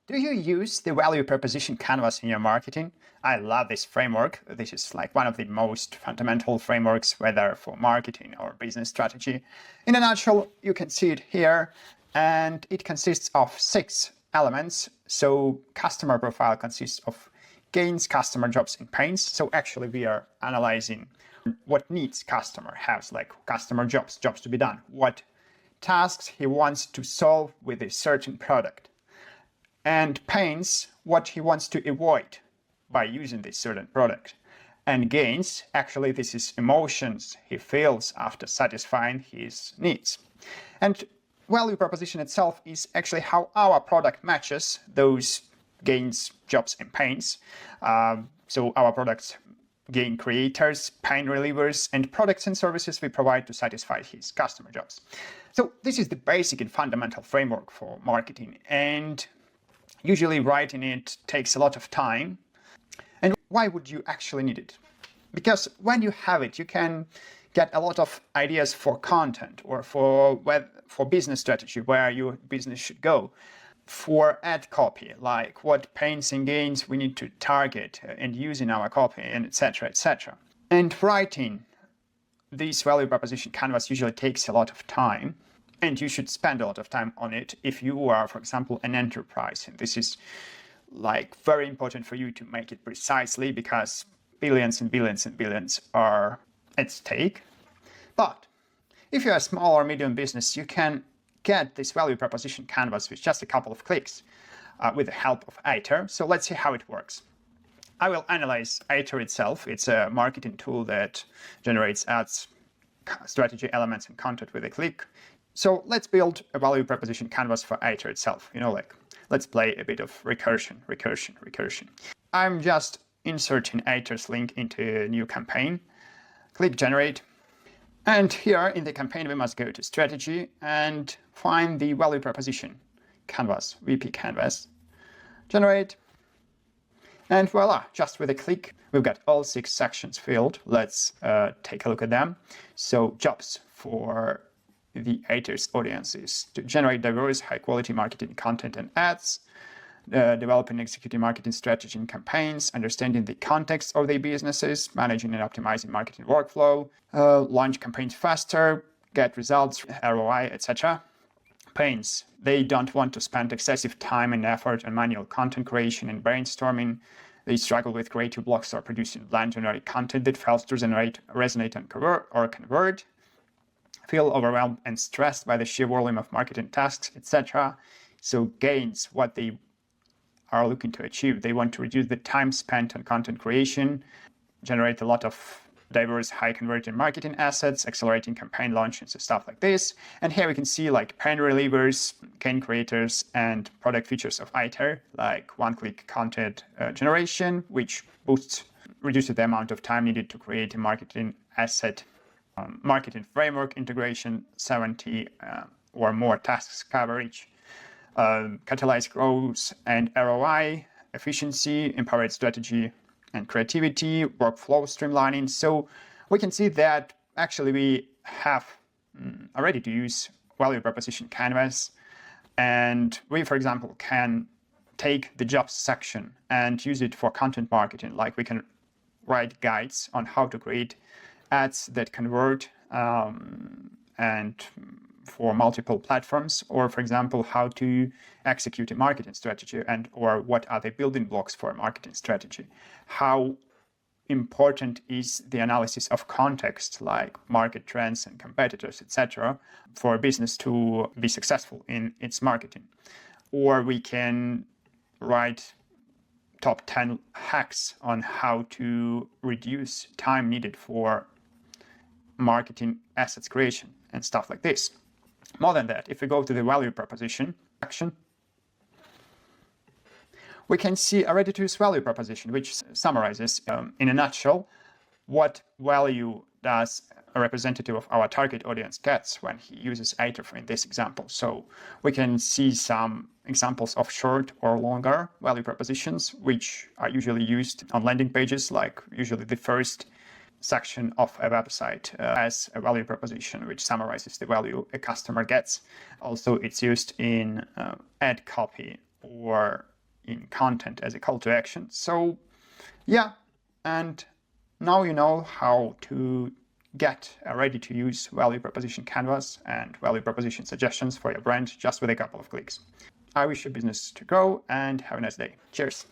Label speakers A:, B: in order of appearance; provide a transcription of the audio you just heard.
A: Do you use the value proposition canvas in your marketing? I love this framework. This is like one of the most fundamental frameworks, whether for marketing or business strategy. In a nutshell, you can see it here, and it consists of 6 elements. So customer profile consists of gains, customer, jobs, and pains. So actually we are analyzing what needs customer has, like customer jobs to be done, what tasks he wants to solve with a certain product, and pains, what he wants to avoid by using this certain product. And gains, actually this is emotions he feels after satisfying his needs. And value proposition itself is actually how our product matches those gains, jobs, and pains. So our products gain creators, pain relievers, and products and services we provide to satisfy his customer jobs. So this is the basic and fundamental framework for marketing, and usually writing it takes a lot of time. And why would you actually need it? Because when you have it, you can get a lot of ideas for content or for business strategy, where your business should go, for ad copy, like what pains and gains we need to target and use in our copy, and etc., etc. And writing this value proposition canvas usually takes a lot of time, and you should spend a lot of time on it if you are, for example, an enterprise. And this is like very important for you to make it precisely, because billions and billions and billions are at stake. But if you're a small or medium business, you can get this value proposition canvas with just a couple of clicks with the help of Aiter. So let's see how it works. I will analyze Aiter itself. It's a marketing tool that generates ads, strategy elements, and content with a click. So let's build a value proposition canvas for Aiter itself. Like, let's play a bit of recursion. I'm just inserting Aiter's link into a new campaign. Click generate. And here in the campaign, we must go to strategy and find the value proposition canvas, VP canvas. Generate. And voila, just with a click, we've got all 6 sections filled. Let's take a look at them. So jobs for the Aiter's audiences: to generate diverse, high-quality marketing content and ads, developing and executing marketing strategy and campaigns, understanding the context of their businesses, managing and optimizing marketing workflow, launch campaigns faster, get results, ROI, etc. Pains: they don't want to spend excessive time and effort on manual content creation and brainstorming. They struggle with creative blocks or producing bland generic content that fails to resonate and convert, feel overwhelmed and stressed by the sheer volume of marketing tasks, etc. So gains, what they are looking to achieve: they want to reduce the time spent on content creation, generate a lot of diverse, high converting marketing assets, accelerating campaign launches and stuff like this. And here we can see like pain relievers, gain creators, and product features of Aiter, like one-click content generation, which reduces the amount of time needed to create a marketing asset, marketing framework integration, 70 or more tasks coverage, catalyze growth and ROI, efficiency, empowered strategy and creativity, workflow streamlining. So we can see that actually we have a ready-to-use value proposition canvas, and we, for example, can take the jobs section and use it for content marketing. Like, we can write guides on how to create ads that convert and for multiple platforms, or for example, how to execute a marketing strategy, and or what are the building blocks for a marketing strategy. How important is the analysis of context, like market trends and competitors, etc., for a business to be successful in its marketing. Or we can write top 10 hacks on how to reduce time needed for marketing assets creation and stuff like this. More than that, if we go to the value proposition section, we can see a ready-to-use value proposition, which summarizes in a nutshell what value does a representative of our target audience gets when he uses Aiter in this example. So we can see some examples of short or longer value propositions, which are usually used on landing pages, like usually the first section of a website as a value proposition, which summarizes the value a customer gets. Also, it's used in ad copy or in content as a call to action. So yeah, and now you know how to get a ready-to-use value proposition canvas and value proposition suggestions for your brand just with a couple of clicks. I wish your business to grow and have a nice day. Cheers.